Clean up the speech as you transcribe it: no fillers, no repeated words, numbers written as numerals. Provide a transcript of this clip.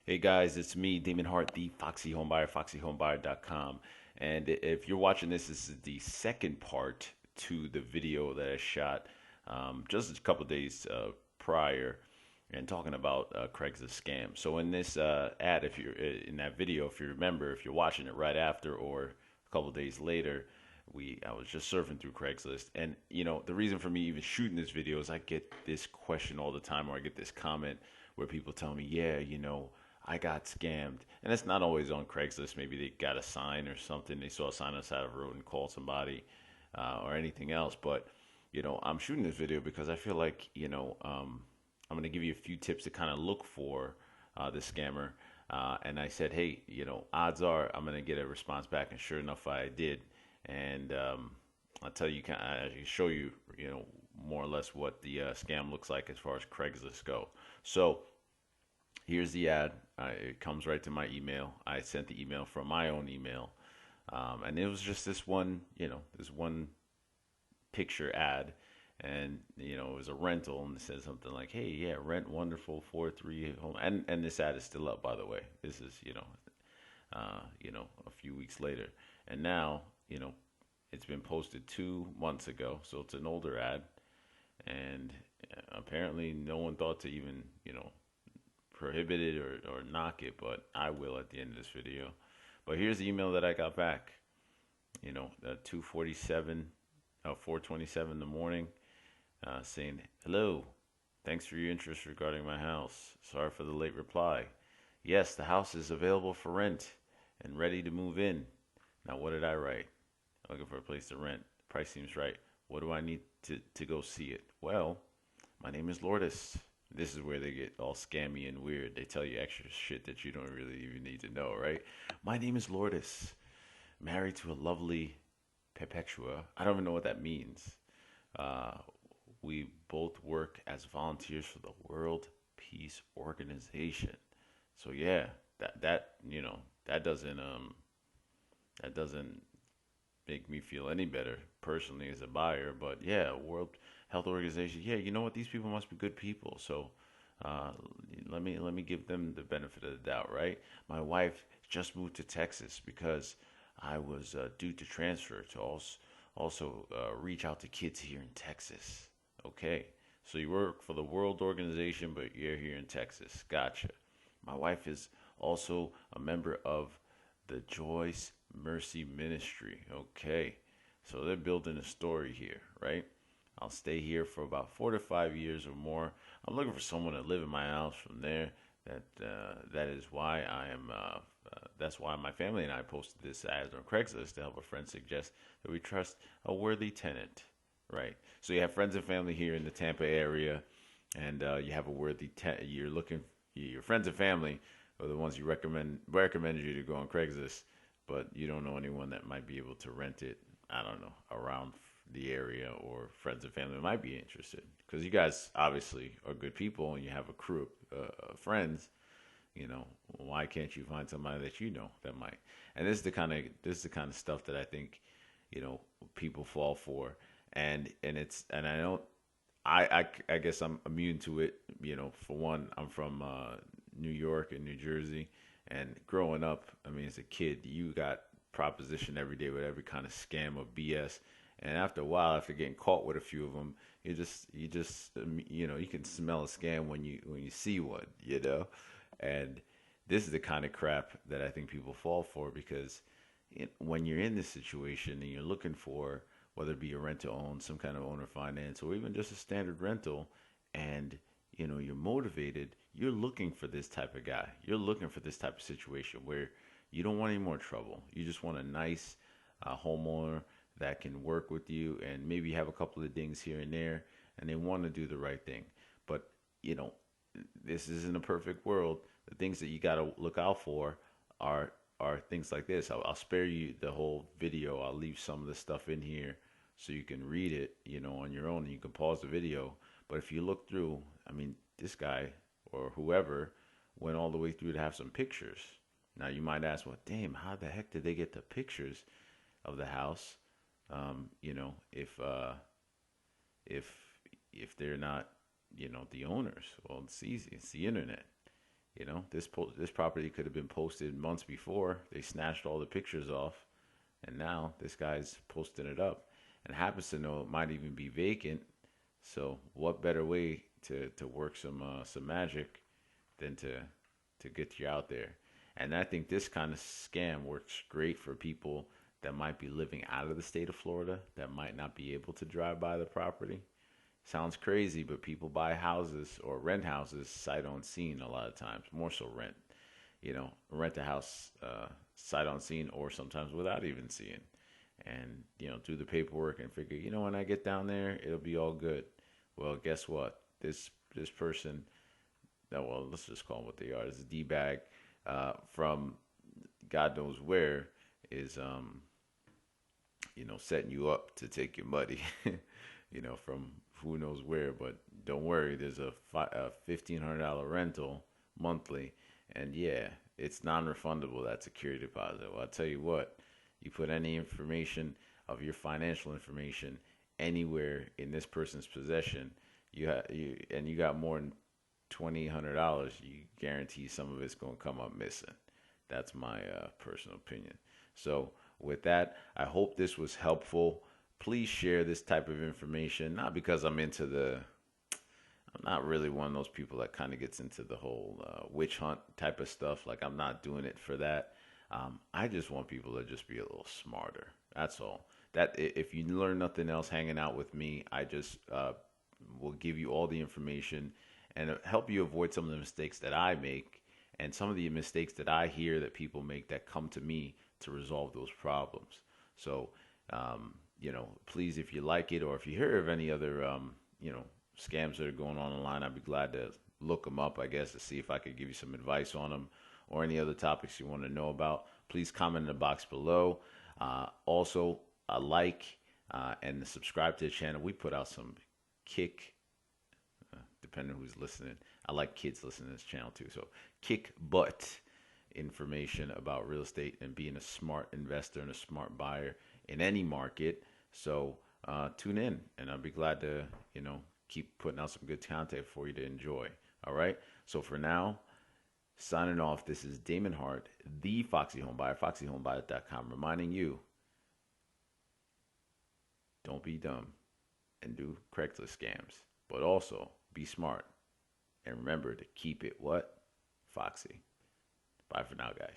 Hey guys, it's me, Damon Hart, the Foxy Homebuyer, foxyhomebuyer.com. And if you're watching this is the second part to the video that I shot just a couple days prior and talking about Craigslist scam. So in this ad, if you're in that video, if you remember, if you're watching it right after or a couple days later, I was just surfing through Craigslist, and the reason for me even shooting this video is I get this question all the time, or I get this comment where people tell me, yeah, I got scammed. And it's not always on Craigslist. Maybe they got a sign or something. They saw a sign on the side of the road and called somebody or anything else. But, I'm shooting this video because I feel like, I'm going to give you a few tips to kind of look for the scammer. And I said, hey, odds are I'm going to get a response back. And sure enough, I did. And I'll tell you, I can show you, more or less what the scam looks like as far as Craigslist go. So here's the ad. It comes right to my email. I sent the email from my own email, and it was just this one picture ad, and it was a rental, and it said something like, "Hey, yeah, rent wonderful 4-3 home," and this ad is still up, by the way. This is a few weeks later, and now it's been posted 2 months ago, so it's an older ad, and apparently no one thought to even prohibit it or knock it, but I will at the end of this video. But here's the email that I got back. 2:47, 4:27 in the morning, saying, "Hello, thanks for your interest regarding my house. Sorry for the late reply. Yes, the house is available for rent and ready to move in." Now, what did I write? Looking for a place to rent. Price seems right. What do I need to go see it? Well, my name is Lourdes. This is where they get all scammy and weird. They tell you extra shit that you don't really even need to know, right? My name is Lourdes, married to a lovely Perpetua. I don't even know what that means. Uh, we both work as volunteers for the World Peace Organization. So yeah, that doesn't make me feel any better personally as a buyer. But yeah, World Health Organization. Yeah, you know what? These people must be good people. So uh, let me give them the benefit of the doubt, right? My wife just moved to Texas because I was due to transfer to also reach out to kids here in Texas. Okay, so you work for the World Organization, but you're here in Texas. Gotcha. My wife is also a member of the Joyce Mercy Ministry. Okay, so they're building a story here, right? I'll stay here for about 4 to 5 years or more. I'm looking for someone to live in my house from there. That is why I am. That's why my family and I posted this ad on Craigslist to help a friend suggest that we trust a worthy tenant. Right. So you have friends and family here in the Tampa area, and you have a worthy tenant. You're looking. Your friends and family are the ones you recommended you to go on Craigslist, but you don't know anyone that might be able to rent it. I don't know, around the area, or friends and family might be interested because you guys obviously are good people and you have a crew of friends. Why can't you find somebody that that might? And this is the kind of stuff that I think people fall for, and I don't. I guess I'm immune to it. For one, I'm from New York and New Jersey, and growing up, I mean, as a kid, you got proposition every day with every kind of scam or BS. And after a while, after getting caught with a few of them, you can smell a scam when you see one, and this is the kind of crap that I think people fall for because when you're in this situation and you're looking for whether it be a rent to own, some kind of owner finance, or even just a standard rental, and you're motivated, you're looking for this type of guy. You're looking for this type of situation where you don't want any more trouble. You just want a nice homeowner that can work with you and maybe have a couple of dings here and there, and they want to do the right thing. But you know, this isn't a perfect world. The things that you got to look out for are things like this. I'll spare you the whole video. I'll leave some of the stuff in here so you can read it, on your own. And you can pause the video. But if you look through, I mean, this guy or whoever went all the way through to have some pictures. Now you might ask, well, damn, how the heck did they get the pictures of the house? If they're not, the owners. Well, it's easy. It's the internet. This property could have been posted months before. They snatched all the pictures off, and now this guy's posting it up, and happens to know it might even be vacant. So what better way to work some magic than to get you out there? And I think this kind of scam works great for people that might be living out of the state of Florida that might not be able to drive by the property. Sounds crazy, but people buy houses or rent houses sight unseen a lot of times, more so rent. Rent a house sight unseen or sometimes without even seeing. And, do the paperwork and figure, when I get down there, it'll be all good. Well, guess what? This person, no, well, let's just call them what they are. This D bag from God knows where is setting you up to take your money, from who knows where. But don't worry, there's a $1,500 rental monthly, and yeah, it's non-refundable. That security deposit. Well, I'll tell you what, you put any information of your financial information anywhere in this person's possession, you got more than $2,800, you guarantee some of it's gonna come up missing. That's my personal opinion. So with that, I hope this was helpful. Please share this type of information. Not because I'm not really one of those people that kind of gets into the whole witch hunt type of stuff. Like, I'm not doing it for that. I just want people to just be a little smarter. That's all. That if you learn nothing else hanging out with me, I just will give you all the information and help you avoid some of the mistakes that I make and some of the mistakes that I hear that people make that come to me to resolve those problems. So, please, if you like it or if you hear of any other, scams that are going on online, I'd be glad to look them up, I guess, to see if I could give you some advice on them or any other topics you want to know about. Please comment in the box below. Also, like and subscribe to the channel. We put out some kick, depending on who's listening. I like kids listening to this channel too. So kick butt information about real estate and being a smart investor and a smart buyer in any market. So tune in, and I'll be glad to keep putting out some good content for you to enjoy. All right. So for now, signing off. This is Damon Hart, the Foxy Homebuyer, foxyhomebuyer.com, reminding you, don't be dumb and do Craigslist scams, but also be smart and remember to keep it what? Foxy. Bye for now, guys.